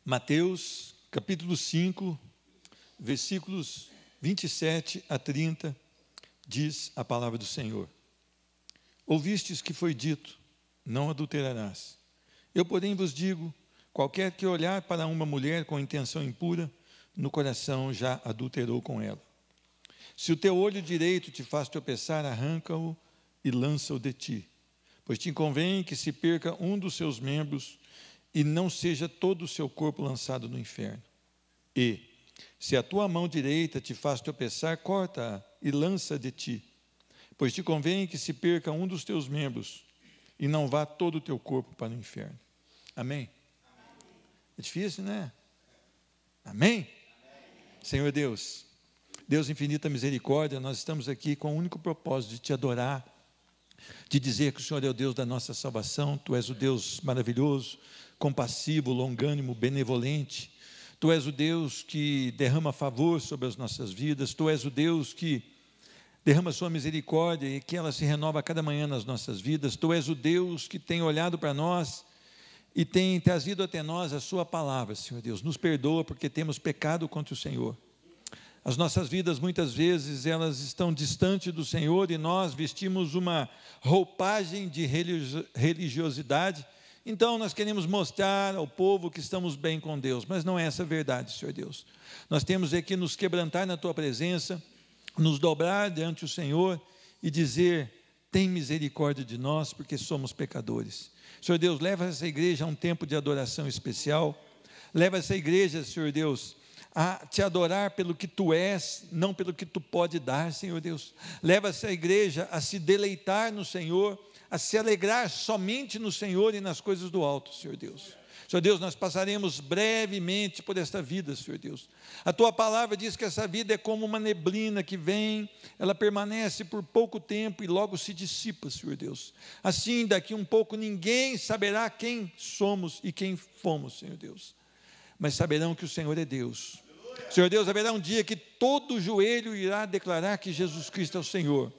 Mateus, capítulo 5, versículos 27 a 30, diz a palavra do Senhor. Ouvistes que foi dito, não adulterarás. Eu, porém, vos digo, qualquer que olhar para uma mulher com intenção impura, no coração já adulterou com ela. Se o teu olho direito te faz tropeçar, arranca-o e lança-o de ti. Pois te convém que se perca um dos seus membros e não seja todo o seu corpo lançado no inferno. E, se a tua mão direita te faz tropeçar, corta-a e lança de ti. Pois te convém que se perca um dos teus membros e não vá todo o teu corpo para o inferno. Amém? É difícil, né? Amém? Senhor Deus, Deus infinita misericórdia, nós estamos aqui com o único propósito de te adorar, de dizer que o Senhor é o Deus da nossa salvação. Tu és o Deus maravilhoso, compassivo, longânimo, benevolente. Tu és o Deus que derrama favor sobre as nossas vidas. Tu és o Deus que derrama sua misericórdia e que ela se renova a cada manhã nas nossas vidas. Tu és o Deus que tem olhado para nós e tem trazido até nós a sua palavra, Senhor Deus. Nos perdoa porque temos pecado contra o Senhor. As nossas vidas, muitas vezes, elas estão distantes do Senhor e nós vestimos uma roupagem de religiosidade. Então, nós queremos mostrar ao povo que estamos bem com Deus, mas não é essa a verdade, Senhor Deus. Nós temos que nos quebrantar na Tua presença, nos dobrar diante do Senhor e dizer, tem misericórdia de nós, porque somos pecadores. Senhor Deus, leva essa igreja a um tempo de adoração especial, leva essa igreja, Senhor Deus, a te adorar pelo que Tu és, não pelo que Tu pode dar, Senhor Deus. Leva essa igreja a se deleitar no Senhor, a se alegrar somente no Senhor e nas coisas do alto, Senhor Deus. Senhor Deus, nós passaremos brevemente por esta vida, Senhor Deus. A Tua palavra diz que essa vida é como uma neblina que vem, ela permanece por pouco tempo e logo se dissipa, Senhor Deus. Assim, daqui um pouco, ninguém saberá quem somos e quem fomos, Senhor Deus. Mas saberão que o Senhor é Deus. Senhor Deus, haverá um dia que todo joelho irá declarar que Jesus Cristo é o Senhor.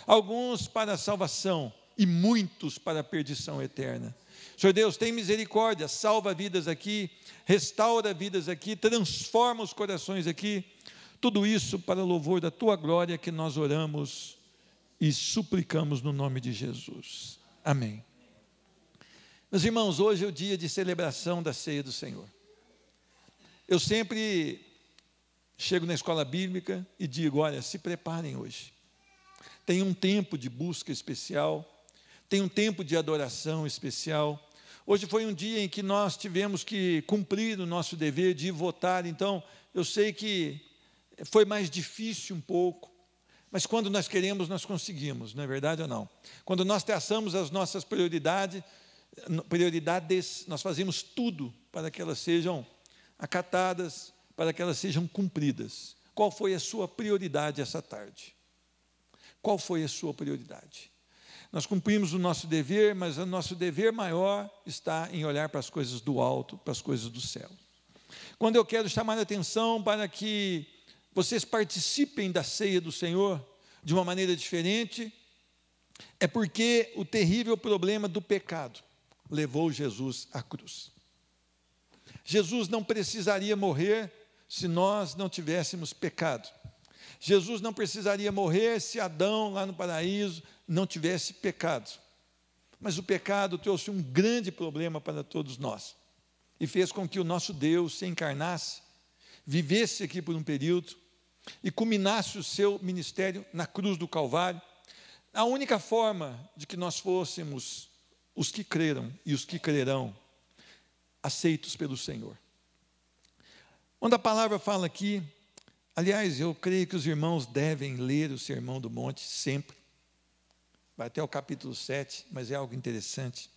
Alguns para a salvação e muitos para a perdição eterna. Senhor Deus, tem misericórdia, salva vidas aqui, restaura vidas aqui, transforma os corações aqui. Tudo isso para o louvor da Tua glória que nós oramos e suplicamos no nome de Jesus. Amém. Meus irmãos, hoje é o dia de celebração da ceia do Senhor. Eu sempre chego na escola bíblica e digo, olha, se preparem hoje. Tem um tempo de busca especial, tem um tempo de adoração especial. Hoje foi um dia em que nós tivemos que cumprir o nosso dever de votar, então eu sei que foi mais difícil um pouco, mas quando nós queremos, nós conseguimos, não é verdade ou não? Quando nós traçamos as nossas prioridades, nós fazemos tudo para que elas sejam acatadas, para que elas sejam cumpridas. Qual foi a sua prioridade essa tarde? Qual foi a sua prioridade? Nós cumprimos o nosso dever, mas o nosso dever maior está em olhar para as coisas do alto, para as coisas do céu. Quando eu quero chamar a atenção para que vocês participem da ceia do Senhor de uma maneira diferente, é porque o terrível problema do pecado levou Jesus à cruz. Jesus não precisaria morrer se nós não tivéssemos pecado. Jesus não precisaria morrer se Adão, lá no paraíso, não tivesse pecado. Mas o pecado trouxe um grande problema para todos nós. E fez com que o nosso Deus se encarnasse, vivesse aqui por um período, e culminasse o seu ministério na cruz do Calvário. A única forma de que nós fôssemos os que creram e os que crerão, aceitos pelo Senhor. Quando a palavra fala aqui, aliás, eu creio que os irmãos devem ler o Sermão do Monte sempre, vai até o capítulo 7, mas é algo interessante.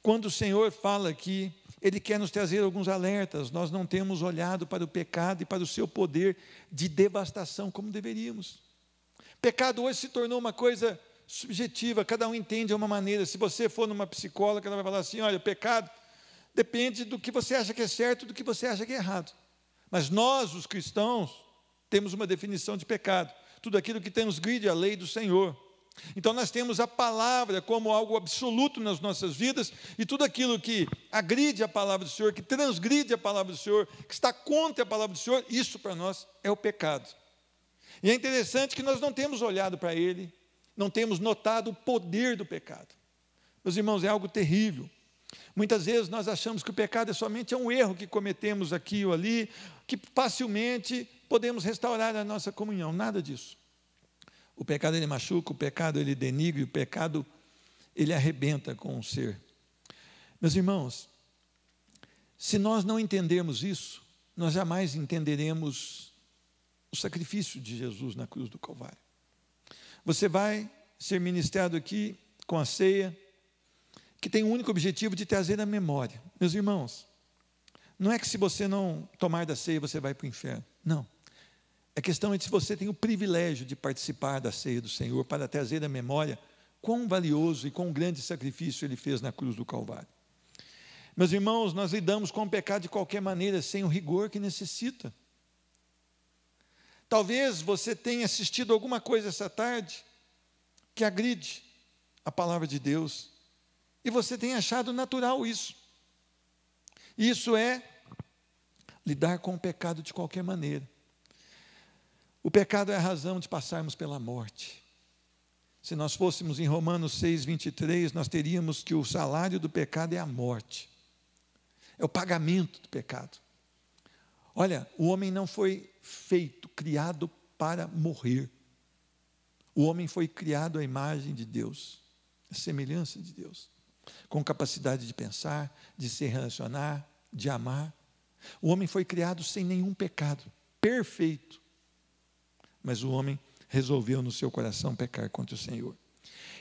Quando o Senhor fala aqui, Ele quer nos trazer alguns alertas. Nós não temos olhado para o pecado e para o seu poder de devastação como deveríamos. Pecado hoje se tornou uma coisa subjetiva, cada um entende de uma maneira. Se você for numa psicóloga, ela vai falar assim, olha, o pecado depende do que você acha que é certo e do que você acha que é errado. Mas nós, os cristãos, temos uma definição de pecado. Tudo aquilo que transgride a lei do Senhor. Então nós temos a palavra como algo absoluto nas nossas vidas, e tudo aquilo que agride a palavra do Senhor, que transgride a palavra do Senhor, que está contra a palavra do Senhor, isso para nós é o pecado. E é interessante que nós não temos olhado para ele, não temos notado o poder do pecado. Meus irmãos, é algo terrível. Muitas vezes nós achamos que o pecado é somente um erro que cometemos aqui ou ali, que facilmente podemos restaurar a nossa comunhão. Nada disso. O pecado, ele machuca, o pecado, ele denigre, o pecado, ele arrebenta com o ser. Meus irmãos, se nós não entendermos isso, nós jamais entenderemos o sacrifício de Jesus na cruz do Calvário. Você vai ser ministrado aqui com a ceia, que tem o único objetivo de trazer a memória. Meus irmãos, não é que se você não tomar da ceia, você vai para o inferno. Não. A questão é se você tem o privilégio de participar da ceia do Senhor para trazer à memória quão valioso e quão grande sacrifício Ele fez na cruz do Calvário. Meus irmãos, nós lidamos com o pecado de qualquer maneira, sem o rigor que necessita. Talvez você tenha assistido alguma coisa essa tarde que agride a palavra de Deus, e você tenha achado natural isso. Isso é lidar com o pecado de qualquer maneira. O pecado é a razão de passarmos pela morte. Se nós fôssemos em Romanos 6, 23, nós teríamos que o salário do pecado é a morte. É o pagamento do pecado. Olha, o homem não foi criado para morrer. O homem foi criado à imagem de Deus, à semelhança de Deus, com capacidade de pensar, de se relacionar, de amar. O homem foi criado sem nenhum pecado, perfeito. Mas o homem resolveu no seu coração pecar contra o Senhor.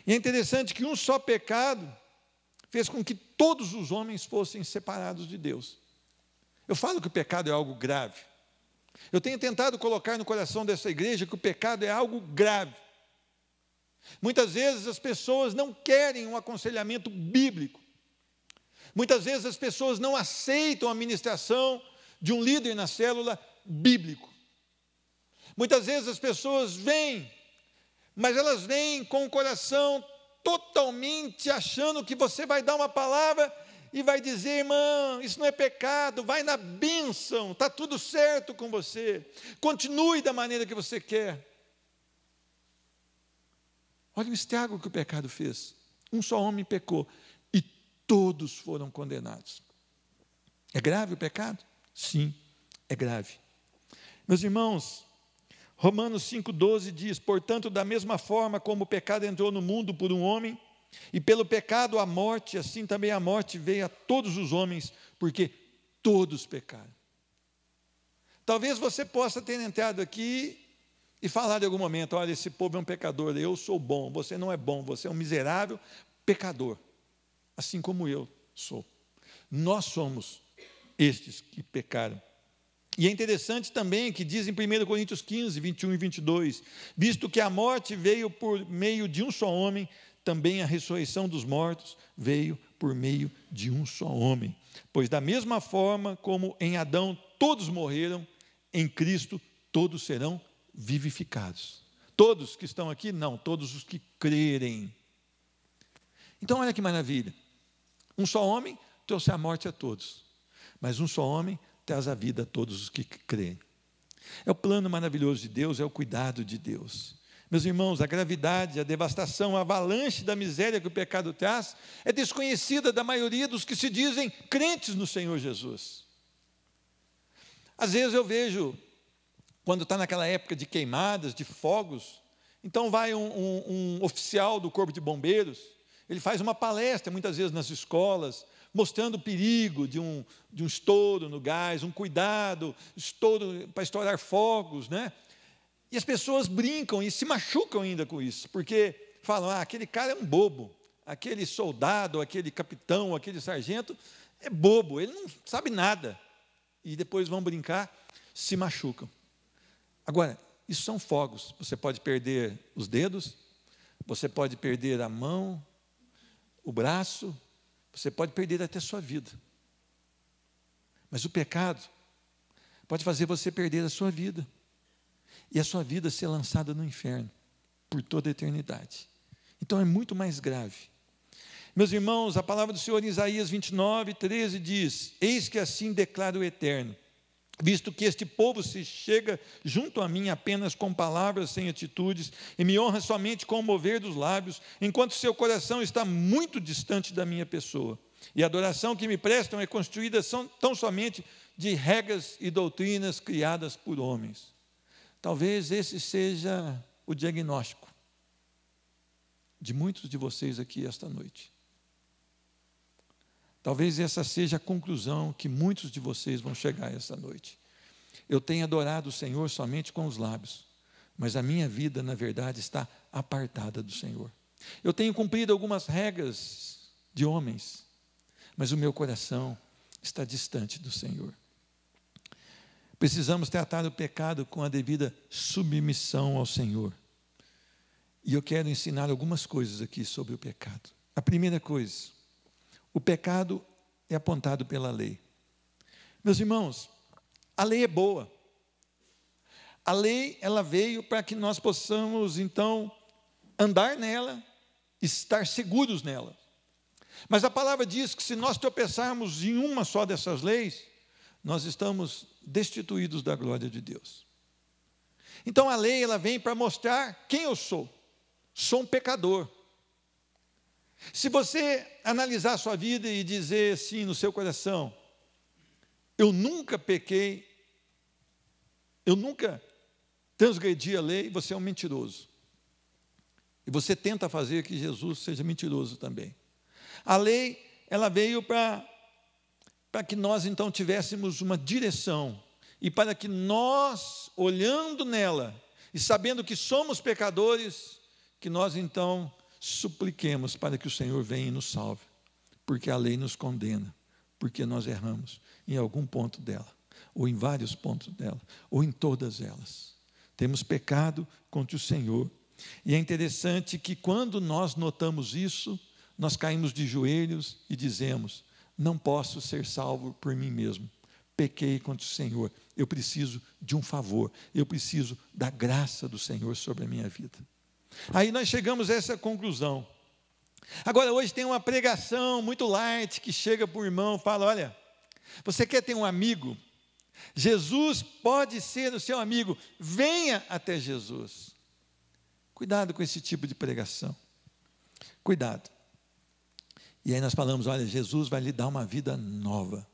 E é interessante que um só pecado fez com que todos os homens fossem separados de Deus. Eu falo que o pecado é algo grave. Eu tenho tentado colocar no coração dessa igreja que o pecado é algo grave. Muitas vezes as pessoas não querem um aconselhamento bíblico. Muitas vezes as pessoas não aceitam a ministração de um líder na célula bíblico. Muitas vezes as pessoas vêm, mas elas vêm com o coração totalmente achando que você vai dar uma palavra e vai dizer: irmão, isso não é pecado, vai na bênção, está tudo certo com você, continue da maneira que você quer. Olha o estrago que o pecado fez. Um só homem pecou e todos foram condenados. É grave o pecado? Sim, é grave. Meus irmãos, Romanos 5,12 diz: portanto, da mesma forma como o pecado entrou no mundo por um homem, e pelo pecado a morte, assim também a morte veio a todos os homens, porque todos pecaram. Talvez você possa ter entrado aqui e falar em algum momento: olha, esse povo é um pecador, eu sou bom, você não é bom, você é um miserável pecador, assim como eu sou. Nós somos estes que pecaram. E é interessante também que diz em 1 Coríntios 15, 21 e 22, visto que a morte veio por meio de um só homem, também a ressurreição dos mortos veio por meio de um só homem. Pois da mesma forma como em Adão todos morreram, em Cristo todos serão vivificados. Todos que estão aqui? Não, todos os que crerem. Então olha que maravilha. Um só homem trouxe a morte a todos, mas um só homem traz a vida a todos os que creem. É o plano maravilhoso de Deus, é o cuidado de Deus. Meus irmãos, a gravidade, a devastação, a avalanche da miséria que o pecado traz é desconhecida da maioria dos que se dizem crentes no Senhor Jesus. Às vezes eu vejo, quando está naquela época de queimadas, de fogos, então vai um oficial do Corpo de Bombeiros, ele faz uma palestra, muitas vezes nas escolas, mostrando o perigo de um estouro no gás, um cuidado, estouro para estourar fogos, né? E as pessoas brincam e se machucam ainda com isso, porque falam: aquele cara é um bobo, aquele soldado, aquele capitão, aquele sargento é bobo, ele não sabe nada. E depois vão brincar, se machucam. Agora, isso são fogos, você pode perder os dedos, você pode perder a mão, o braço, você pode perder até a sua vida. Mas o pecado pode fazer você perder a sua vida. E a sua vida ser lançada no inferno por toda a eternidade. Então é muito mais grave. Meus irmãos, a palavra do Senhor em Isaías 29, 13 diz: eis que assim declara o Eterno, visto que este povo se chega junto a mim apenas com palavras sem atitudes, e me honra somente com o mover dos lábios, enquanto seu coração está muito distante da minha pessoa. E a adoração que me prestam é constituída tão somente de regras e doutrinas criadas por homens. Talvez esse seja o diagnóstico de muitos de vocês aqui esta noite. Talvez essa seja a conclusão que muitos de vocês vão chegar esta noite. Eu tenho adorado o Senhor somente com os lábios, mas a minha vida, na verdade, está apartada do Senhor. Eu tenho cumprido algumas regras de homens, mas o meu coração está distante do Senhor. Precisamos tratar o pecado com a devida submissão ao Senhor. E eu quero ensinar algumas coisas aqui sobre o pecado. A primeira coisa: o pecado é apontado pela lei. Meus irmãos, a lei é boa. A lei, ela veio para que nós possamos, então, andar nela, estar seguros nela. Mas a palavra diz que se nós tropeçarmos em uma só dessas leis, nós estamos destituídos da glória de Deus. Então a lei, ela vem para mostrar quem eu sou. Sou um pecador. Se você analisar a sua vida e dizer assim no seu coração: eu nunca pequei, eu nunca transgredi a lei, você é um mentiroso. E você tenta fazer que Jesus seja mentiroso também. A lei, ela veio para que nós então tivéssemos uma direção, e para que nós, olhando nela e sabendo que somos pecadores, que nós então supliquemos para que o Senhor venha e nos salve, porque a lei nos condena, porque nós erramos em algum ponto dela, ou em vários pontos dela, ou em todas elas. Temos pecado contra o Senhor. E é interessante que quando nós notamos isso, nós caímos de joelhos e dizemos: não posso ser salvo por mim mesmo, pequei contra o Senhor, eu preciso de um favor, eu preciso da graça do Senhor sobre a minha vida. Aí nós chegamos a essa conclusão. Agora, hoje tem uma pregação muito light que chega para o irmão e fala: olha, você quer ter um amigo? Jesus pode ser o seu amigo, venha até Jesus. Cuidado com esse tipo de pregação, cuidado. E aí nós falamos: olha, Jesus vai lhe dar uma vida nova.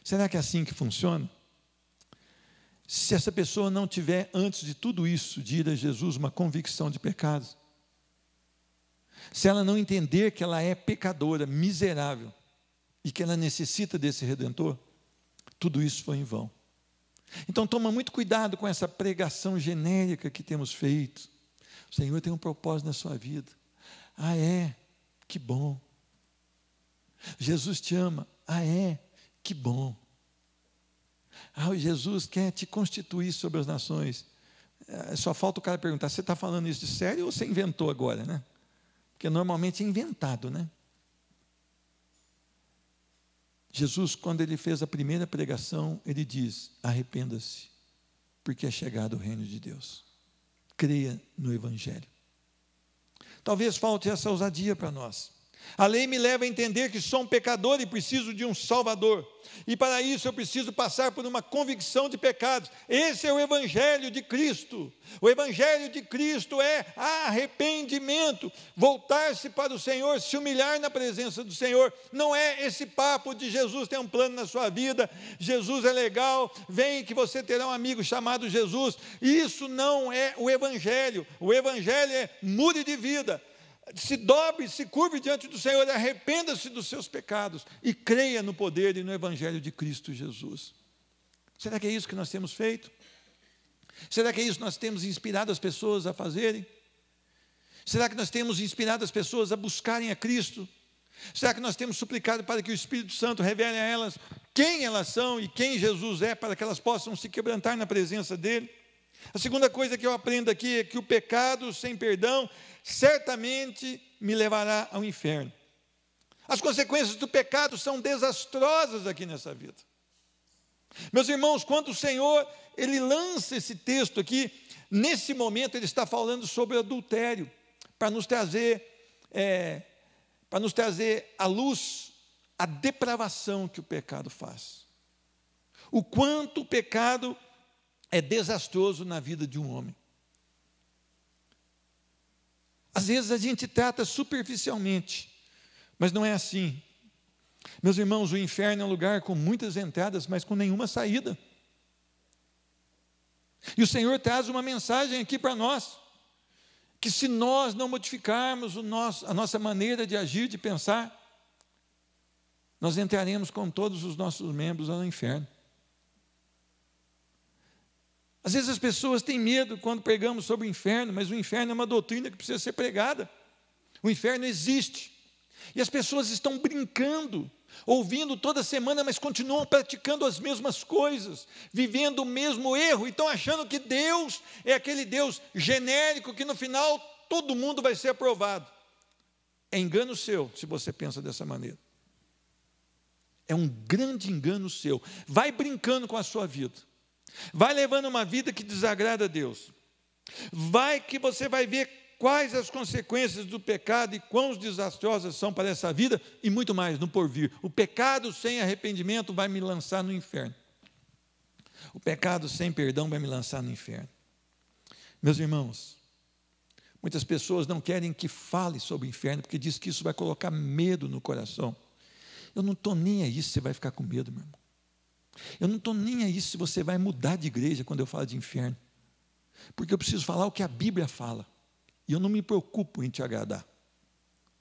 Será que é assim que funciona? Se essa pessoa não tiver, antes de tudo isso, de ir a Jesus, uma convicção de pecados, se ela não entender que ela é pecadora, miserável, e que ela necessita desse Redentor, tudo isso foi em vão. Então toma muito cuidado com essa pregação genérica que temos feito. O Senhor tem um propósito na sua vida. Ah, é? Que bom. Jesus te ama. Ah, é? Que bom. Ah, Jesus quer te constituir sobre as nações. Só falta o cara perguntar: você está falando isso de sério ou você inventou agora, né? Porque normalmente é inventado, né? Jesus, quando ele fez a primeira pregação, ele diz: arrependa-se, porque é chegado o reino de Deus. Creia no Evangelho. Talvez falte essa ousadia para nós. A lei me leva a entender que sou um pecador e preciso de um Salvador. E para isso eu preciso passar por uma convicção de pecados. Esse é o Evangelho de Cristo. O Evangelho de Cristo é arrependimento, voltar-se para o Senhor, se humilhar na presença do Senhor. Não é esse papo de Jesus tem um plano na sua vida, Jesus é legal, vem que você terá um amigo chamado Jesus. Isso não é o Evangelho. O Evangelho é mude de vida. Se dobre, se curve diante do Senhor, arrependa-se dos seus pecados e creia no poder e no Evangelho de Cristo Jesus. Será que é isso que nós temos feito? Será que é isso que nós temos inspirado as pessoas a fazerem? Será que nós temos inspirado as pessoas a buscarem a Cristo? Será que nós temos suplicado para que o Espírito Santo revele a elas quem elas são e quem Jesus é, para que elas possam se quebrantar na presença dEle? A segunda coisa que eu aprendo aqui é que o pecado sem perdão certamente me levará ao inferno. As consequências do pecado são desastrosas aqui nessa vida. Meus irmãos, quando o Senhor, Ele lança esse texto aqui, nesse momento Ele está falando sobre adultério. para nos trazer à luz a depravação que o pecado faz. O quanto o pecado é desastroso na vida de um homem. Às vezes a gente trata superficialmente, mas não é assim. Meus irmãos, o inferno é um lugar com muitas entradas, mas com nenhuma saída. E o Senhor traz uma mensagem aqui para nós, que se nós não modificarmos a nossa maneira de agir, de pensar, nós entraremos com todos os nossos membros no inferno. Às vezes as pessoas têm medo quando pregamos sobre o inferno, mas o inferno é uma doutrina que precisa ser pregada. O inferno existe. E as pessoas estão brincando, ouvindo toda semana, mas continuam praticando as mesmas coisas, vivendo o mesmo erro, e estão achando que Deus é aquele Deus genérico, que no final todo mundo vai ser aprovado. É engano seu, se você pensa dessa maneira. É um grande engano seu. Vai brincando com a sua vida. Vai levando uma vida que desagrada a Deus. Que você vai ver quais as consequências do pecado e quão desastrosas são para essa vida e muito mais no porvir. O pecado sem arrependimento vai me lançar no inferno. O pecado sem perdão vai me lançar no inferno. Meus irmãos, muitas pessoas não querem que fale sobre o inferno porque diz que isso vai colocar medo no coração. Eu não estou nem aí se você vai ficar com medo, meu irmão. Eu não estou nem aí se você vai mudar de igreja quando eu falo de inferno. Porque eu preciso falar o que a Bíblia fala. E eu não me preocupo em te agradar.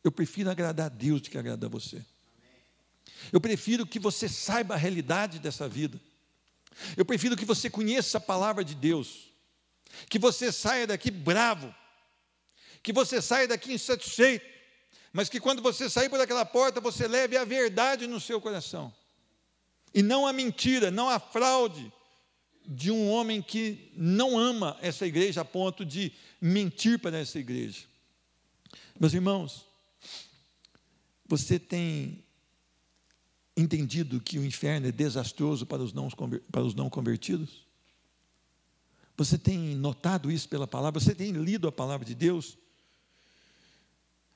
Eu prefiro agradar a Deus do que agradar a você. Eu prefiro que você saiba a realidade dessa vida. Eu prefiro que você conheça a palavra de Deus. Que você saia daqui bravo. Que você saia daqui insatisfeito. Mas que quando você sair por aquela porta, você leve a verdade no seu coração. E não a mentira, não a fraude de um homem que não ama essa igreja a ponto de mentir para essa igreja. Meus irmãos, você tem entendido que o inferno é desastroso para os não convertidos? Você tem notado isso pela palavra? Você tem lido a palavra de Deus?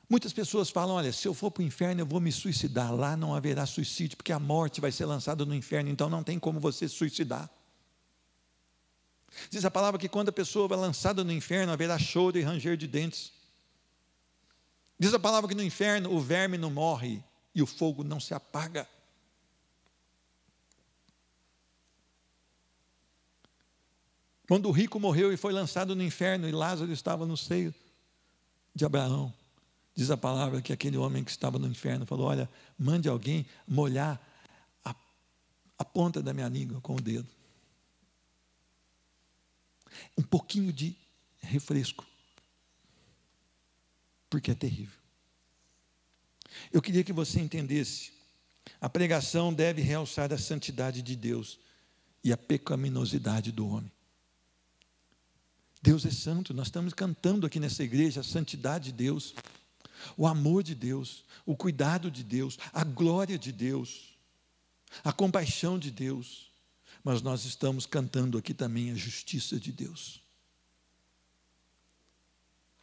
Muitas pessoas falam, olha, se eu for para o inferno eu vou me suicidar, lá não haverá suicídio, porque a morte vai ser lançada no inferno, então não tem como você se suicidar. Diz a palavra que quando a pessoa vai lançada no inferno, haverá choro e ranger de dentes. Diz a palavra que no inferno o verme não morre e o fogo não se apaga. Quando o rico morreu e foi lançado no inferno e Lázaro estava no seio de Abraão, diz a palavra que aquele homem que estava no inferno falou, olha, mande alguém molhar a ponta da minha língua com o dedo. Um pouquinho de refresco, porque é terrível. Eu queria que você entendesse, a pregação deve realçar a santidade de Deus e a pecaminosidade do homem. Deus é santo, nós estamos cantando aqui nessa igreja a santidade de Deus, o amor de Deus, o cuidado de Deus, a glória de Deus, a compaixão de Deus, mas nós estamos cantando aqui também a justiça de Deus.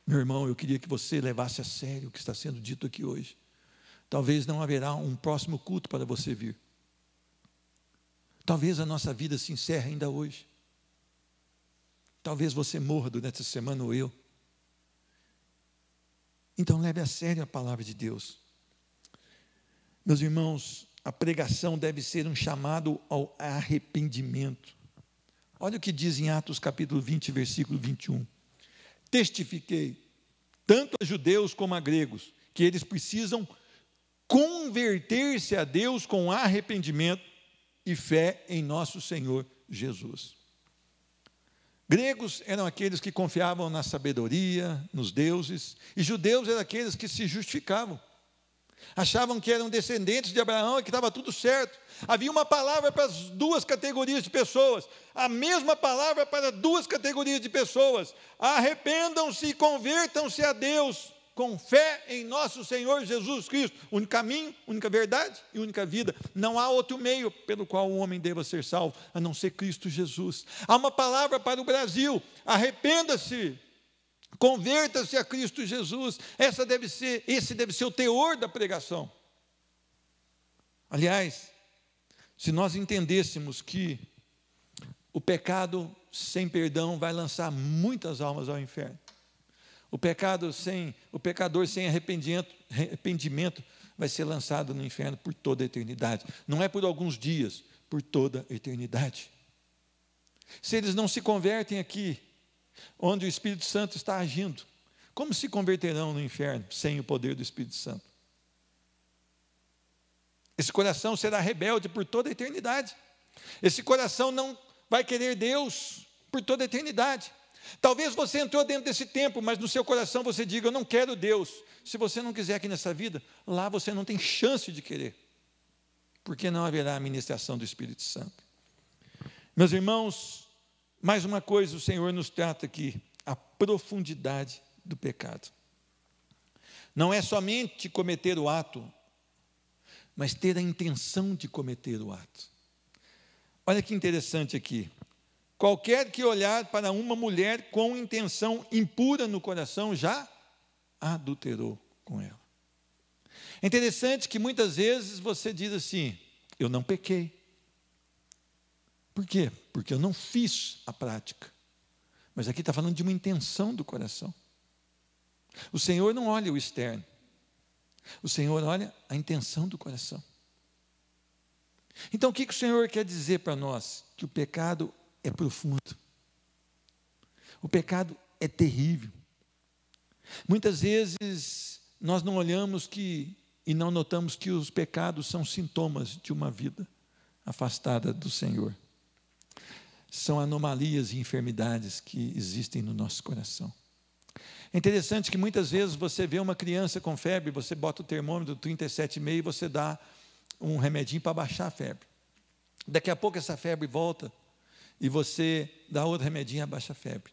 Meu irmão, eu queria que você levasse a sério o que está sendo dito aqui hoje. Talvez não haverá um próximo culto para você vir. Talvez a nossa vida se encerre ainda hoje. Talvez você morra durante essa semana ou eu. Então leve a sério a palavra de Deus. Meus irmãos, a pregação deve ser um chamado ao arrependimento. Olha o que diz em Atos capítulo 20, versículo 21. Testifiquei, tanto a judeus como a gregos, que eles precisam converter-se a Deus com arrependimento e fé em nosso Senhor Jesus. Gregos eram aqueles que confiavam na sabedoria, nos deuses, e judeus eram aqueles que se justificavam. Achavam que eram descendentes de Abraão e que estava tudo certo. Havia uma palavra para as duas categorias de pessoas, a mesma palavra para duas categorias de pessoas. Arrependam-se e convertam-se a Deus com fé em nosso Senhor Jesus Cristo. Único caminho, única verdade e única vida. Não há outro meio pelo qual o homem deva ser salvo, a não ser Cristo Jesus. Há uma palavra para o Brasil: arrependa-se, Converta-se a Cristo Jesus. Esse deve ser o teor da pregação. Aliás, se nós entendêssemos que o pecado sem perdão vai lançar muitas almas ao inferno. O pecador sem arrependimento vai ser lançado no inferno por toda a eternidade. Não é por alguns dias, por toda a eternidade. Se eles não se convertem aqui, onde o Espírito Santo está agindo, como se converterão no inferno sem o poder do Espírito Santo? Esse coração será rebelde por toda a eternidade. Esse coração não vai querer Deus por toda a eternidade. Talvez você entrou dentro desse templo, mas no seu coração você diga: eu não quero Deus. Se você não quiser aqui nessa vida, lá você não tem chance de querer, porque não haverá a ministração do Espírito Santo. Meus irmãos, mais uma coisa o Senhor nos trata aqui: a profundidade do pecado. Não é somente cometer o ato, mas ter a intenção de cometer o ato. Olha que interessante aqui. Qualquer que olhar para uma mulher com intenção impura no coração, já adulterou com ela. É interessante que muitas vezes você diz assim: eu não pequei. Por quê? Porque eu não fiz a prática. Mas aqui está falando de uma intenção do coração. O Senhor não olha o externo. O Senhor olha a intenção do coração. Então o que o Senhor quer dizer para nós? Que o pecado é profundo. O pecado é terrível. Muitas vezes nós não olhamos e não notamos que os pecados são sintomas de uma vida afastada do Senhor. São anomalias e enfermidades que existem no nosso coração. É interessante que muitas vezes você vê uma criança com febre, você bota o termômetro 37,5 e você dá um remedinho para baixar a febre. Daqui a pouco essa febre volta e você dá outro remedinho e abaixa a febre.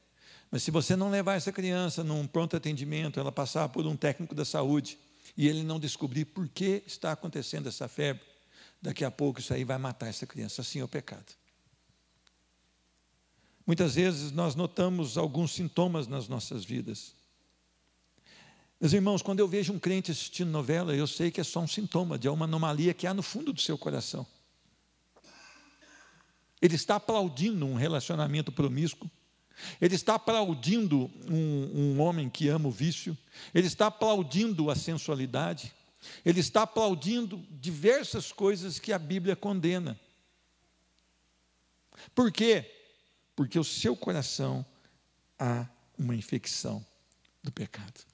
Mas se você não levar essa criança num pronto atendimento, ela passar por um técnico da saúde e ele não descobrir por que está acontecendo essa febre, daqui a pouco isso aí vai matar essa criança. Assim é o pecado. Muitas vezes nós notamos alguns sintomas nas nossas vidas. Meus irmãos, quando eu vejo um crente assistindo novela, eu sei que é só um sintoma de uma anomalia que há no fundo do seu coração. Ele está aplaudindo um relacionamento promíscuo. Ele está aplaudindo um homem que ama o vício. Ele está aplaudindo a sensualidade. Ele está aplaudindo diversas coisas que a Bíblia condena. Por quê? Porque o seu coração há uma infecção do pecado.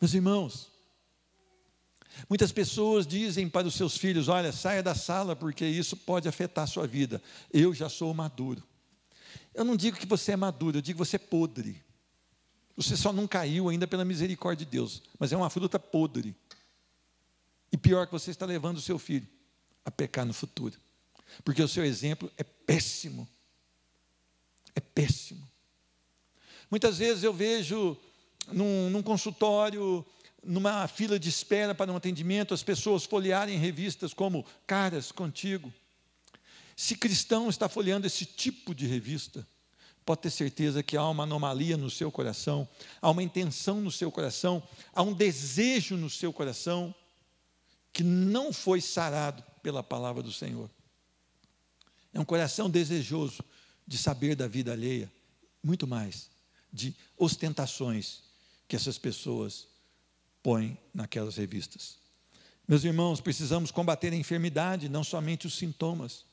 Meus irmãos, muitas pessoas dizem para os seus filhos: olha, saia da sala porque isso pode afetar a sua vida. Eu já sou maduro. Eu não digo que você é maduro, eu digo que você é podre. Você só não caiu ainda pela misericórdia de Deus, mas é uma fruta podre. E pior, que você está levando o seu filho a pecar no futuro, porque o seu exemplo é péssimo. É péssimo. Muitas vezes eu vejo num consultório, numa fila de espera para um atendimento, as pessoas folhearem revistas como Caras Contigo. Se cristão está folheando esse tipo de revista, pode ter certeza que há uma anomalia no seu coração, há uma intenção no seu coração, há um desejo no seu coração que não foi sarado pela palavra do Senhor. É um coração desejoso de saber da vida alheia, muito mais de ostentações que essas pessoas põem naquelas revistas. Meus irmãos, precisamos combater a enfermidade, não somente os sintomas.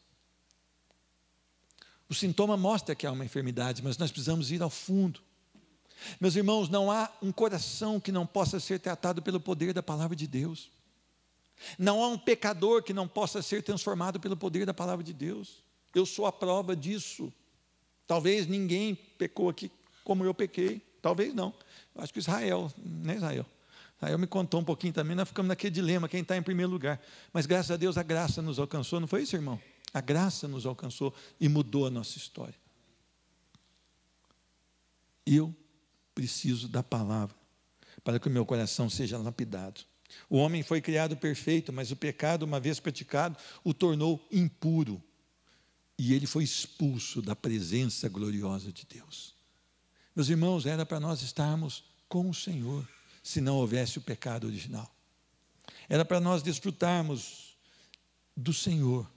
O sintoma mostra que há uma enfermidade, mas nós precisamos ir ao fundo. Meus irmãos, não há um coração que não possa ser tratado pelo poder da palavra de Deus. Não há um pecador que não possa ser transformado pelo poder da palavra de Deus. Eu sou a prova disso. Talvez ninguém pecou aqui como eu pequei. Talvez não. Eu acho que Israel, não é Israel. Israel me contou um pouquinho também, nós ficamos naquele dilema, quem está em primeiro lugar. Mas graças a Deus a graça nos alcançou, não foi isso, irmão? A graça nos alcançou e mudou a nossa história. Eu preciso da palavra para que o meu coração seja lapidado. O homem foi criado perfeito, mas o pecado, uma vez praticado, o tornou impuro. E ele foi expulso da presença gloriosa de Deus. Meus irmãos, era para nós estarmos com o Senhor, se não houvesse o pecado original. Era para nós desfrutarmos do Senhor.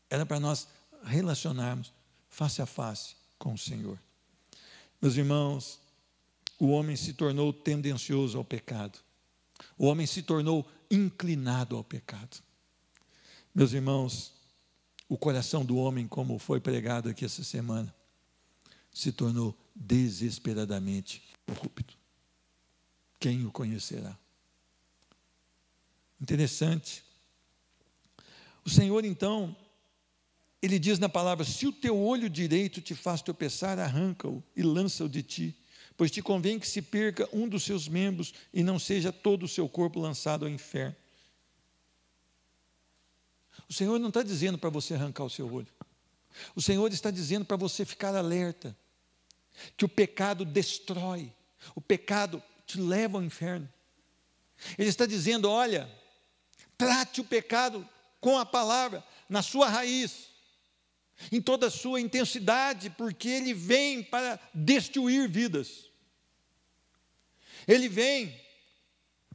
Era para nós relacionarmos face a face com o Senhor. Meus irmãos, o homem se tornou tendencioso ao pecado. O homem se tornou inclinado ao pecado. Meus irmãos, o coração do homem, como foi pregado aqui essa semana, se tornou desesperadamente corrupto. Quem o conhecerá? Interessante. O Senhor, então, Ele diz na palavra: se o teu olho direito te faz tropeçar, arranca-o e lança-o de ti, pois te convém que se perca um dos seus membros e não seja todo o seu corpo lançado ao inferno. O Senhor não está dizendo para você arrancar o seu olho. O Senhor está dizendo para você ficar alerta, que o pecado destrói, o pecado te leva ao inferno. Ele está dizendo: olha, trate o pecado com a palavra, na sua raiz, em toda a sua intensidade, porque ele vem para destruir vidas. Ele vem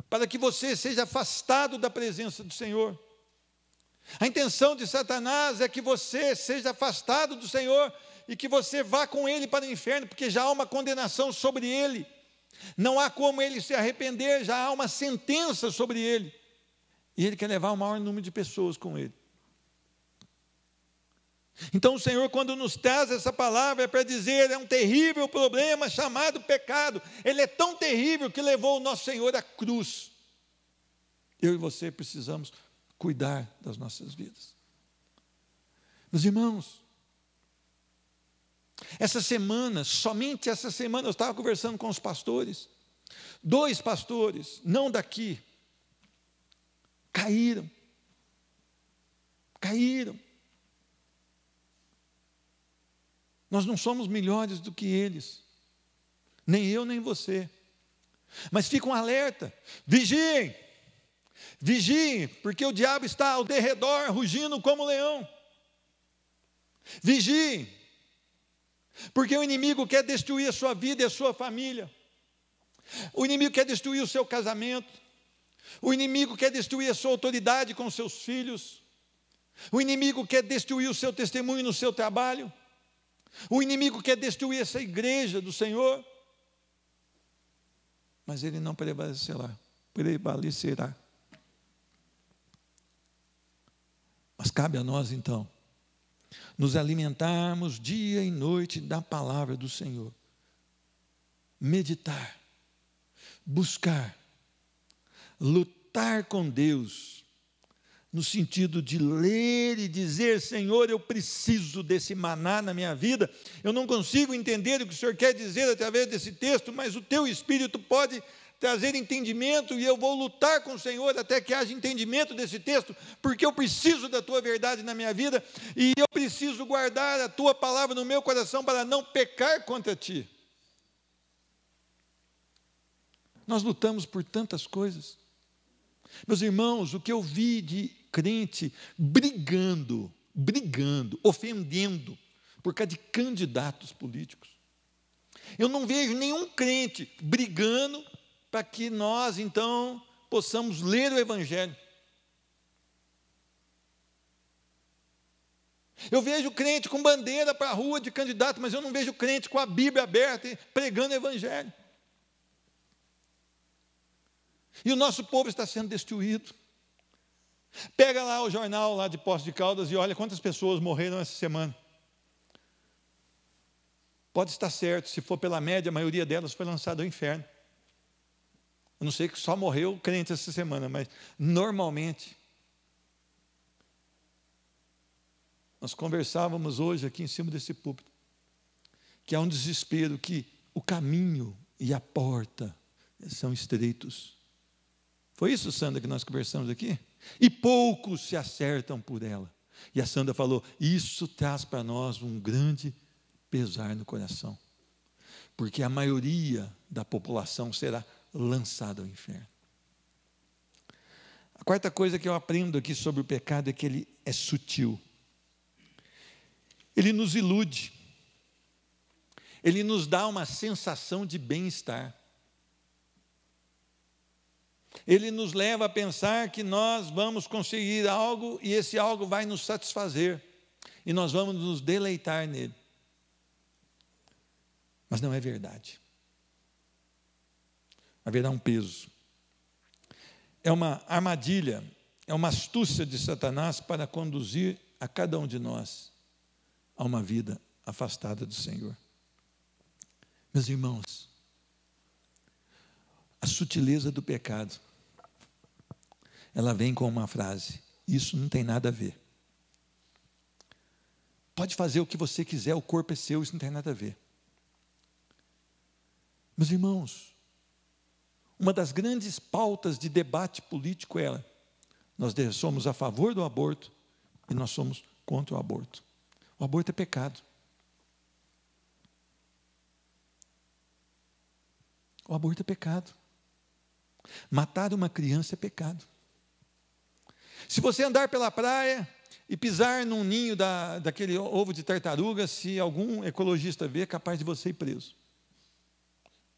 para que você seja afastado da presença do Senhor. A intenção de Satanás é que você seja afastado do Senhor e que você vá com ele para o inferno, porque já há uma condenação sobre ele. Não há como ele se arrepender, já há uma sentença sobre ele. E ele quer levar o maior número de pessoas com ele. Então o Senhor, quando nos traz essa palavra, é para dizer: é um terrível problema chamado pecado. Ele é tão terrível que levou o nosso Senhor à cruz. Eu e você precisamos cuidar das nossas vidas. Meus irmãos, essa semana, somente essa semana, eu estava conversando com os pastores. 2 pastores, não daqui, caíram. Nós não somos melhores do que eles, nem eu, nem você. Mas fica um alerta: vigiem, porque o diabo está ao derredor, rugindo como leão. Vigiem, porque o inimigo quer destruir a sua vida e a sua família. O inimigo quer destruir o seu casamento. O inimigo quer destruir a sua autoridade com seus filhos. O inimigo quer destruir o seu testemunho no seu trabalho. O inimigo quer destruir essa igreja do Senhor. Mas ele não prevalecerá. Mas cabe a nós, então, nos alimentarmos dia e noite da palavra do Senhor. Meditar, buscar, lutar com Deus, no sentido de ler e dizer: Senhor, eu preciso desse maná na minha vida. Eu não consigo entender o que o Senhor quer dizer através desse texto, mas o teu Espírito pode trazer entendimento, e eu vou lutar com o Senhor até que haja entendimento desse texto, porque eu preciso da tua verdade na minha vida, e eu preciso guardar a tua palavra no meu coração para não pecar contra ti. Nós lutamos por tantas coisas. Meus irmãos, o que eu vi de crente brigando, ofendendo, por causa de candidatos políticos. Eu não vejo nenhum crente brigando para que nós, então, possamos ler o Evangelho. Eu vejo crente com bandeira para a rua de candidato, mas eu não vejo crente com a Bíblia aberta e pregando o Evangelho. E o nosso povo está sendo destruído. Pega lá o jornal lá de Poços de Caldas e olha quantas pessoas morreram essa semana. Pode estar certo, se for pela média, a maioria delas foi lançada ao inferno. Eu não sei que só morreu crente essa semana, mas normalmente. Nós conversávamos hoje aqui em cima desse púlpito, que há um desespero, que o caminho e a porta são estreitos. Foi isso, Sandra, que nós conversamos aqui? E poucos se acertam por ela. E a Sandra falou: isso traz para nós um grande pesar no coração, porque a maioria da população será lançada ao inferno. A quarta coisa que eu aprendo aqui sobre o pecado é que ele é sutil. Ele nos ilude. ele nos dá uma sensação de bem-estar. Ele nos leva a pensar que nós vamos conseguir algo e esse algo vai nos satisfazer e nós vamos nos deleitar nele. Mas não é verdade. Haverá um peso. É uma armadilha, é uma astúcia de Satanás para conduzir a cada um de nós a uma vida afastada do Senhor. Meus irmãos, a sutileza do pecado, ela vem com uma frase: isso não tem nada a ver. Pode fazer o que você quiser, o corpo é seu, isso não tem nada a ver. Meus irmãos, uma das grandes pautas de debate político é: nós somos a favor do aborto e nós somos contra o aborto. O aborto é pecado. O aborto é pecado. Matar uma criança é pecado. Se você andar pela praia e pisar num ninho daquele ovo de tartaruga, se algum ecologista ver, é capaz de você ir preso.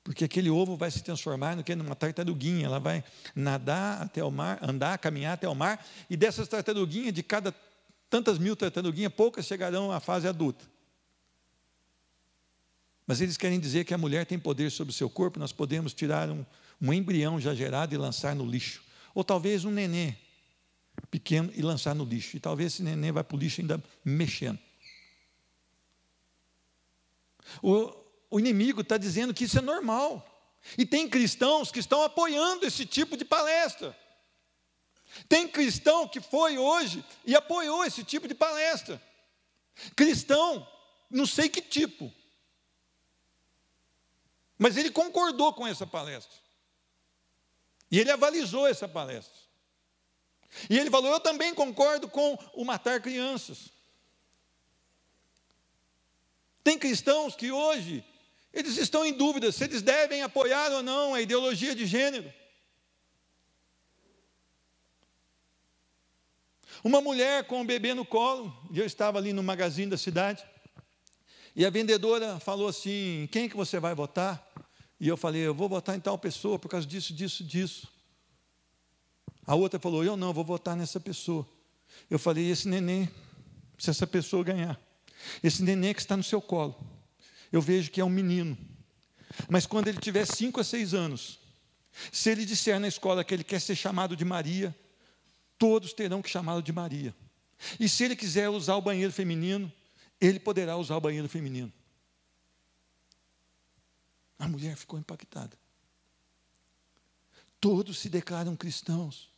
Porque aquele ovo vai se transformar numa tartaruguinha, ela vai nadar até o mar, andar, caminhar até o mar, e dessas tartaruguinhas, de cada tantas mil tartaruguinhas, poucas chegarão à fase adulta. Mas eles querem dizer que a mulher tem poder sobre o seu corpo, nós podemos tirar um embrião já gerado e lançar no lixo. Ou talvez um neném pequeno e lançar no lixo. E talvez esse neném vai para o lixo ainda mexendo. O inimigo está dizendo que isso é normal. E tem cristãos que estão apoiando esse tipo de palestra. Tem cristão que foi hoje e apoiou esse tipo de palestra. Cristão, não sei que tipo. Mas ele concordou com essa palestra. E ele avalizou essa palestra. E ele falou: eu também concordo com o matar crianças. Tem cristãos que hoje, eles estão em dúvida se eles devem apoiar ou não a ideologia de gênero. Uma mulher com um bebê no colo, e eu estava ali no magazine da cidade, e a vendedora falou assim: quem que você vai votar? E eu falei: eu vou votar em tal pessoa por causa disso, disso, disso. A outra falou: eu não, vou votar nessa pessoa. Eu falei: esse neném, se essa pessoa ganhar, esse neném que está no seu colo, eu vejo que é um menino, mas quando ele tiver 5 a 6 anos, se ele disser na escola que ele quer ser chamado de Maria, todos terão que chamá-lo de Maria. E se ele quiser usar o banheiro feminino, ele poderá usar o banheiro feminino. A mulher ficou impactada. Todos se declaram cristãos,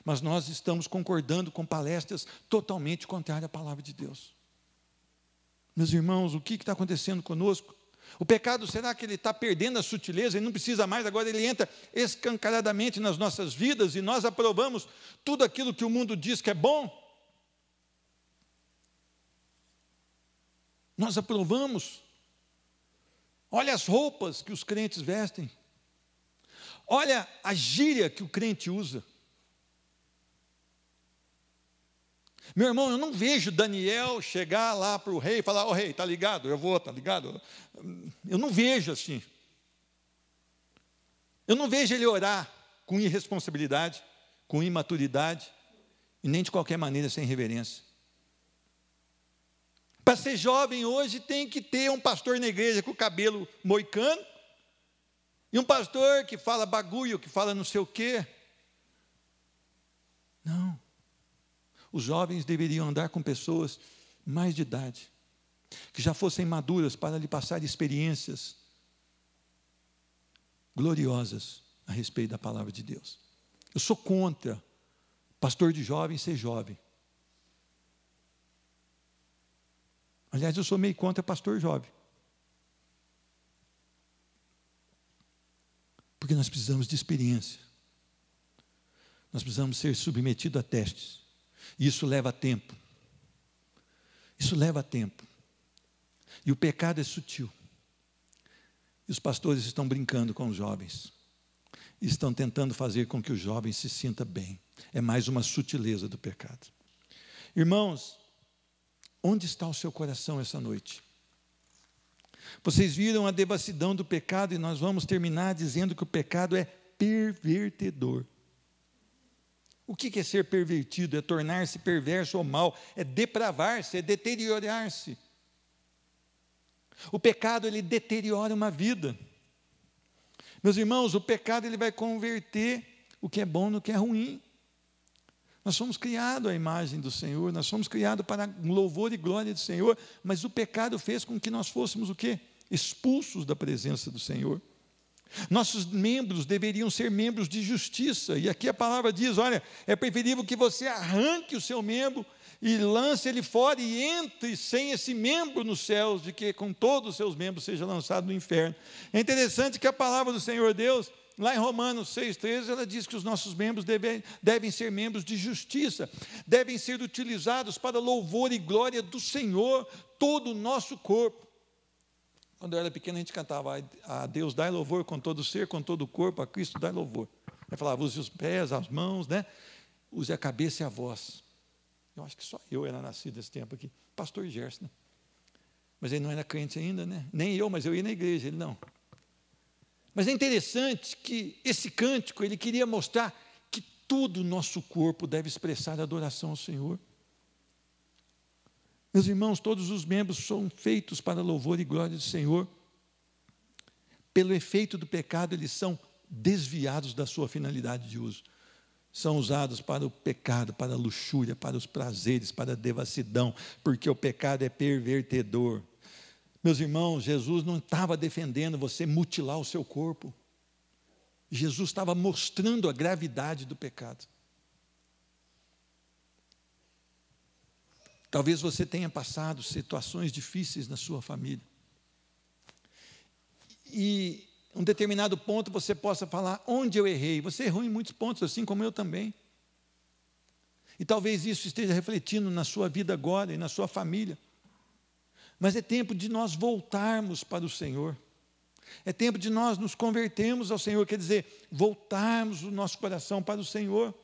mas nós estamos concordando com palestras totalmente contrárias à palavra de Deus. Meus irmãos, o que está acontecendo conosco? O pecado, será que ele está perdendo a sutileza? Ele não precisa mais, agora ele entra escancaradamente nas nossas vidas e nós aprovamos tudo aquilo que o mundo diz que é bom? Nós aprovamos. Olha as roupas que os crentes vestem. Olha a gíria que o crente usa. Meu irmão, eu não vejo Daniel chegar lá para o rei e falar: ô rei, está ligado? Eu vou, está ligado? Eu não vejo assim. Eu não vejo ele orar com irresponsabilidade, com imaturidade, e nem de qualquer maneira sem reverência. Para ser jovem hoje tem que ter um pastor na igreja com o cabelo moicano, e um pastor que fala bagulho, que fala não sei o quê. Não. Os jovens deveriam andar com pessoas mais de idade, que já fossem maduras para lhe passar experiências gloriosas a respeito da palavra de Deus. Eu sou contra pastor de jovem ser jovem. Aliás, eu sou meio contra pastor jovem. Porque nós precisamos de experiência. Nós precisamos ser submetidos a testes. E isso leva tempo. Isso leva tempo. E o pecado é sutil. E os pastores estão brincando com os jovens. E estão tentando fazer com que o jovem se sinta bem. É mais uma sutileza do pecado. Irmãos, onde está o seu coração essa noite? Vocês viram a devassidão do pecado, e nós vamos terminar dizendo que o pecado é pervertedor. O que é ser pervertido? É tornar-se perverso ou mal, é depravar-se, é deteriorar-se. O pecado, ele deteriora uma vida. Meus irmãos, o pecado, ele vai converter o que é bom no que é ruim. Nós somos criados à imagem do Senhor, nós somos criados para louvor e glória do Senhor, mas o pecado fez com que nós fôssemos o quê? Expulsos da presença do Senhor. Nossos membros deveriam ser membros de justiça, e aqui a palavra diz, olha, é preferível que você arranque o seu membro e lance ele fora e entre sem esse membro nos céus, de que com todos os seus membros seja lançado no inferno. É interessante que a palavra do Senhor Deus, lá em Romanos 6,13, ela diz que os nossos membros devem ser membros de justiça, devem ser utilizados para louvor e glória do Senhor, todo o nosso corpo. Quando eu era pequeno, a gente cantava, a Deus dai louvor com todo o ser, com todo o corpo, a Cristo dai louvor. Aí falava, use os pés, as mãos, né? Use a cabeça e a voz. Eu acho que só eu era nascido nesse tempo aqui, pastor Gerson, né? Mas ele não era crente ainda, né? Nem eu, mas eu ia na igreja, ele não. Mas é interessante que esse cântico, ele queria mostrar que todo o nosso corpo deve expressar adoração ao Senhor. Meus irmãos, todos os membros são feitos para louvor e glória do Senhor. Pelo efeito do pecado, eles são desviados da sua finalidade de uso. São usados para o pecado, para a luxúria, para os prazeres, para a devassidão, porque o pecado é pervertedor. Meus irmãos, Jesus não estava defendendo você mutilar o seu corpo. Jesus estava mostrando a gravidade do pecado. Talvez você tenha passado situações difíceis na sua família. E em um determinado ponto você possa falar, onde eu errei? Você errou em muitos pontos, assim como eu também. E talvez isso esteja refletindo na sua vida agora e na sua família. Mas é tempo de nós voltarmos para o Senhor. É tempo de nós nos convertermos ao Senhor, quer dizer, voltarmos o nosso coração para o Senhor.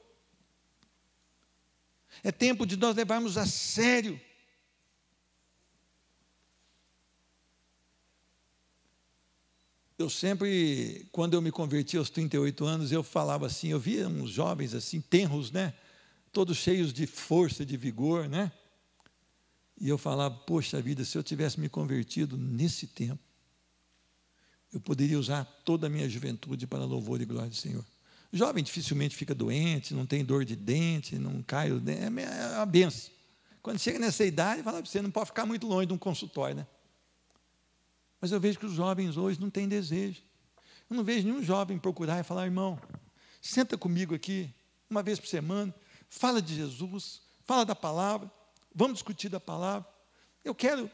É tempo de nós levarmos a sério eu sempre, quando eu me converti aos 38 anos, eu falava assim, eu via uns jovens assim, tenros, né? Todos cheios de força, de vigor, né? E eu falava, poxa vida, se eu tivesse me convertido nesse tempo, eu poderia usar toda a minha juventude para louvor e glória do Senhor. O jovem dificilmente fica doente, não tem dor de dente, não cai, é uma benção. Quando chega nessa idade, fala para você, não pode ficar muito longe de um consultório, né? Mas eu vejo que os jovens hoje não têm desejo. Eu não vejo nenhum jovem procurar e falar, irmão, senta comigo aqui, uma vez por semana, fala de Jesus, fala da palavra, vamos discutir da palavra. Eu quero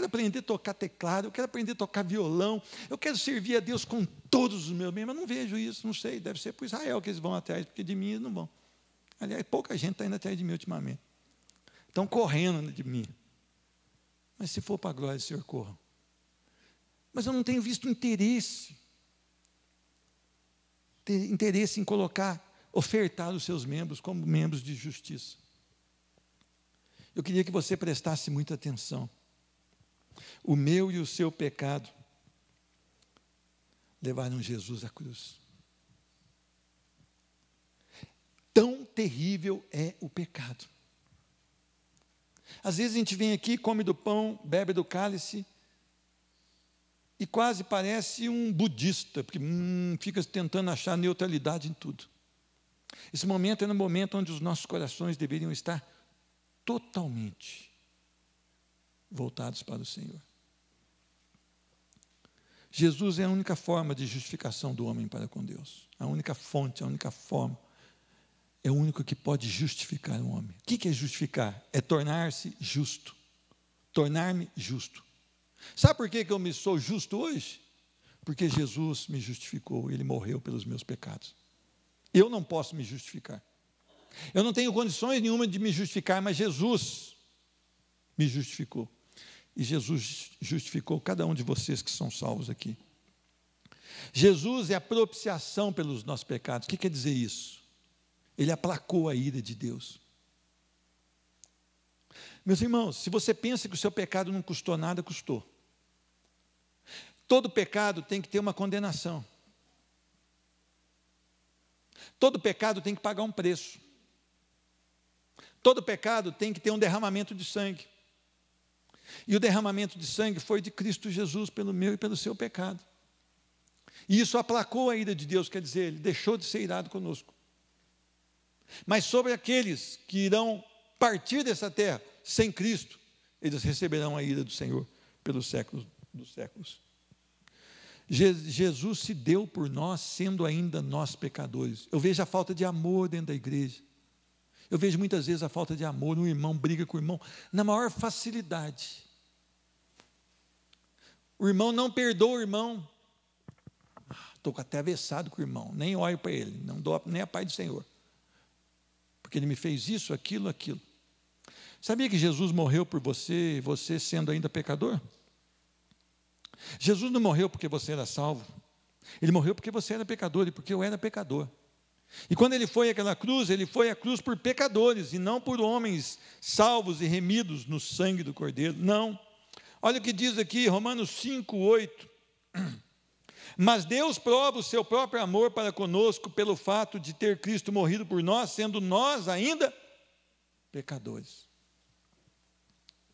aprender a tocar teclado, eu quero aprender a tocar violão, eu quero servir a Deus com todos os meus bens, mas não vejo isso, não sei, deve ser para Israel que eles vão atrás, porque de mim eles não vão. Aliás, pouca gente está indo atrás de mim ultimamente. Estão correndo de mim. Mas se for para a glória do Senhor, corram. Mas eu não tenho visto interesse em colocar, ofertar os seus membros como membros de justiça. Eu queria que você prestasse muita atenção. O meu e o seu pecado levaram Jesus à cruz. Tão terrível é o pecado. Às vezes a gente vem aqui, come do pão, bebe do cálice, e quase parece um budista, porque fica tentando achar neutralidade em tudo. Esse momento é no momento onde os nossos corações deveriam estar totalmente voltados para o Senhor. Jesus é a única forma de justificação do homem para com Deus. A única fonte, a única forma. É o único que pode justificar o homem. O que é justificar? É tornar-se justo. Tornar-me justo. Sabe por que eu me sou justo hoje? Porque Jesus me justificou, Ele morreu pelos meus pecados. Eu não posso me justificar. Eu não tenho condições nenhuma de me justificar, mas Jesus me justificou. E Jesus justificou cada um de vocês que são salvos aqui. Jesus é a propiciação pelos nossos pecados. O que quer dizer isso? Ele aplacou a ira de Deus. Meus irmãos, se você pensa que o seu pecado não custou nada, custou. Todo pecado tem que ter uma condenação. Todo pecado tem que pagar um preço. Todo pecado tem que ter um derramamento de sangue. E o derramamento de sangue foi de Cristo Jesus pelo meu e pelo seu pecado. E isso aplacou a ira de Deus, quer dizer, Ele deixou de ser irado conosco. Mas sobre aqueles que irão partir dessa terra sem Cristo, eles receberão a ira do Senhor pelos séculos dos séculos. Jesus se deu por nós, sendo ainda nós pecadores. Eu vejo a falta de amor dentro da igreja. Eu vejo muitas vezes a falta de amor, um irmão briga com o irmão, na maior facilidade. O irmão não perdoa o irmão. Estou até avessado com o irmão, nem olho para ele, não dou nem a paz do Senhor. Porque ele me fez isso, aquilo, aquilo. Sabia que Jesus morreu por você, você sendo ainda pecador? Jesus não morreu porque você era salvo. Ele morreu porque você era pecador e porque eu era pecador. E quando ele foi àquela cruz, ele foi à cruz por pecadores e não por homens salvos e remidos no sangue do Cordeiro. Não. Olha o que diz aqui, Romanos 5:8. Mas Deus prova o seu próprio amor para conosco pelo fato de ter Cristo morrido por nós, sendo nós ainda pecadores.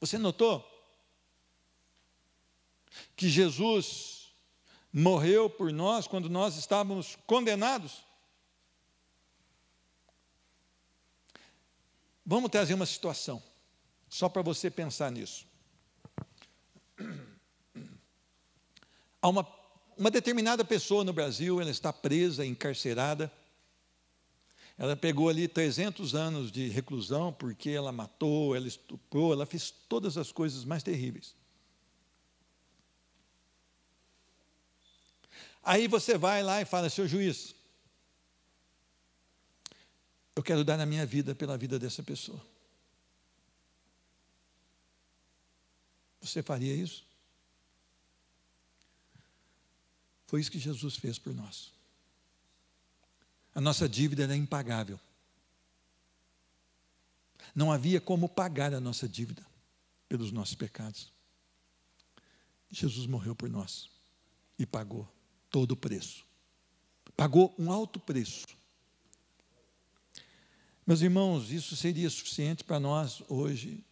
Você notou que Jesus morreu por nós quando nós estávamos condenados? Vamos trazer uma situação, só para você pensar nisso. Há uma determinada pessoa no Brasil, ela está presa, encarcerada. Ela pegou ali 300 anos de reclusão, porque ela matou, ela estuprou, ela fez todas as coisas mais terríveis. Aí você vai lá e fala, seu juiz, eu quero dar a minha vida pela vida dessa pessoa. Você faria isso? Foi isso que Jesus fez por nós. A nossa dívida era impagável. Não havia como pagar a nossa dívida pelos nossos pecados. Jesus morreu por nós e pagou todo o preço. Pagou um alto preço. Meus irmãos, isso seria suficiente para nós hoje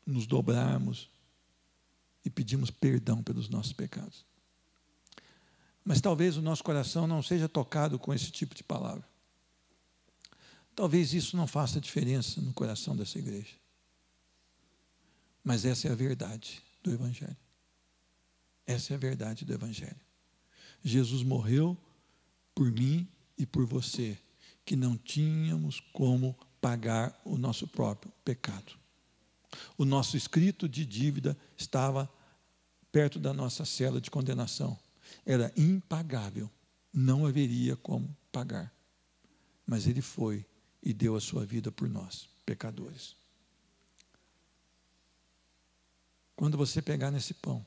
nos dobrarmos e pedirmos perdão pelos nossos pecados. Mas talvez o nosso coração não seja tocado com esse tipo de palavra. Talvez isso não faça diferença no coração dessa igreja. Mas essa é a verdade do Evangelho. Essa é a verdade do Evangelho. Jesus morreu por mim e por você, que não tínhamos como pagar o nosso próprio pecado. O nosso escrito de dívida estava perto da nossa cela de condenação. Era impagável, não haveria como pagar. Mas Ele foi e deu a sua vida por nós, pecadores. Quando você pegar nesse pão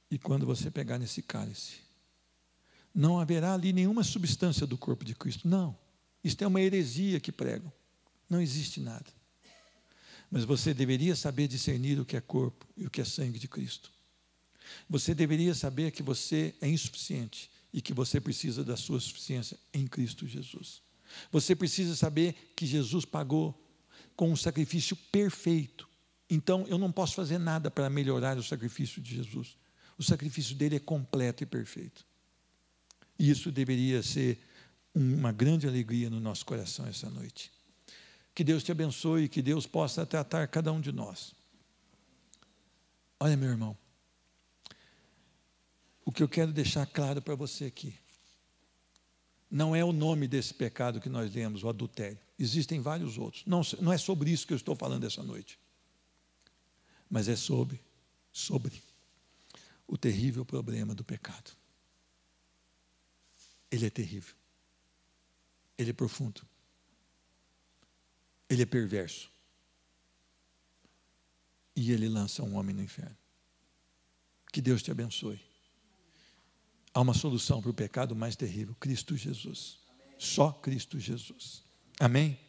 e quando você pegar nesse cálice, não haverá ali nenhuma substância do corpo de Cristo. Não, isto é uma heresia que pregam. Não existe nada. Mas você deveria saber discernir o que é corpo e o que é sangue de Cristo. Você deveria saber que você é insuficiente e que você precisa da sua suficiência em Cristo Jesus. Você precisa saber que Jesus pagou com um sacrifício perfeito. Então, eu não posso fazer nada para melhorar o sacrifício de Jesus. O sacrifício dele é completo e perfeito. E isso deveria ser uma grande alegria no nosso coração essa noite. Que Deus te abençoe e que Deus possa tratar cada um de nós. Olha, meu irmão, o que eu quero deixar claro para você aqui, não é o nome desse pecado que nós lemos, o adultério. Existem vários outros. Não é sobre isso que eu estou falando essa noite. Mas é sobre o terrível problema do pecado. Ele é terrível. Ele é profundo. Ele é perverso. E ele lança um homem no inferno. Que Deus te abençoe. Há uma solução para o pecado mais terrível, Cristo Jesus. Amém. Só Cristo Jesus. Amém?